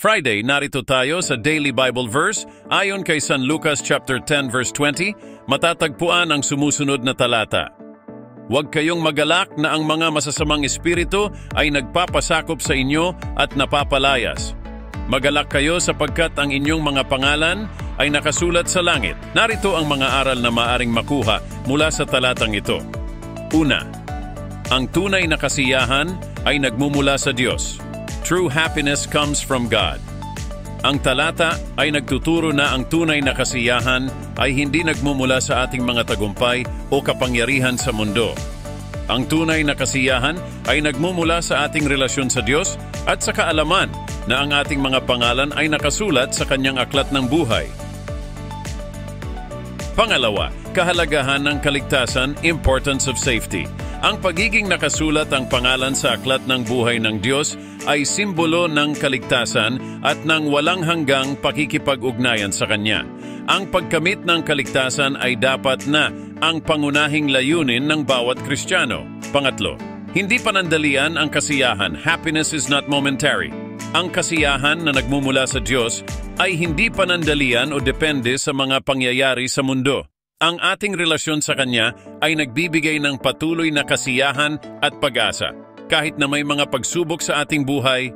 Friday, narito tayo sa Daily Bible Verse. Ayon kay San Lucas chapter 10 verse 20, matatagpuan ang sumusunod na talata. Huwag kayong magalak na ang mga masasamang espiritu ay nagpapasakop sa inyo at napapalayas. Magalak kayo sapagkat ang inyong mga pangalan ay nakasulat sa langit. Narito ang mga aral na maaring makuha mula sa talatang ito. Una, ang tunay na kasiyahan ay nagmumula sa Diyos. True happiness comes from God. Ang talata ay nagtuturo na ang tunay na kasiyahan ay hindi nagmumula sa ating mga tagumpay o kapangyarihan sa mundo. Ang tunay na kasiyahan ay nagmumula sa ating relasyon sa Diyos at sa kaalaman na ang ating mga pangalan ay nakasulat sa Kanyang aklat ng buhay. Pangalawa, kahalagahan ng kaligtasan, importance of safety. Ang pagiging nakasulat ang pangalan sa aklat ng buhay ng Diyos ay simbolo ng kaligtasan at ng walang hanggang pakikipag-ugnayan sa Kanya. Ang pagkamit ng kaligtasan ay dapat na ang pangunahing layunin ng bawat Kristiyano. Pangatlo, hindi panandalian ang kasiyahan. Happiness is not momentary. Ang kasiyahan na nagmumula sa Diyos ay hindi panandalian o depende sa mga pangyayari sa mundo. Ang ating relasyon sa Kanya ay nagbibigay ng patuloy na kasiyahan at pag-asa, kahit na may mga pagsubok sa ating buhay.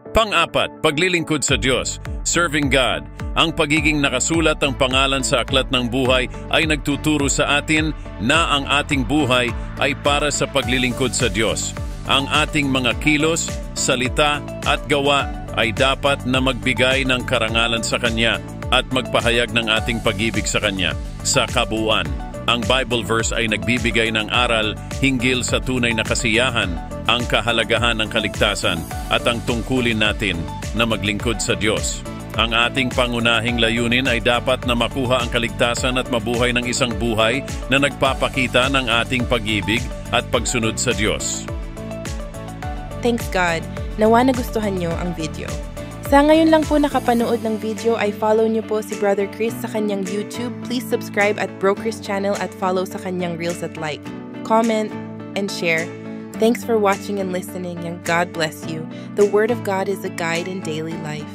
Pang-apat, paglilingkod sa Diyos, serving God. Ang pagiging nakasulat ang pangalan sa aklat ng buhay ay nagtuturo sa atin na ang ating buhay ay para sa paglilingkod sa Diyos. Ang ating mga kilos, salita at gawa ay dapat na magbigay ng karangalan sa Kanya at magpahayag ng ating pag-ibig sa Kanya. Sa kabuuan, ang Bible verse ay nagbibigay ng aral hinggil sa tunay na kasiyahan, ang kahalagahan ng kaligtasan at ang tungkulin natin na maglingkod sa Diyos. Ang ating pangunahing layunin ay dapat na makuha ang kaligtasan at mabuhay ng isang buhay na nagpapakita ng ating pag-ibig at pagsunod sa Diyos. Thanks God! Nawa nagustuhan nyo ang video. Sa ngayon lang po nakapanood ng video ay follow nyo po si Brother Chris sa kanyang YouTube. Please subscribe at Bro Chris channel at follow sa kanyang Reels at like, comment, and share. Thanks for watching and listening, and God bless you. The Word of God is a guide in daily life.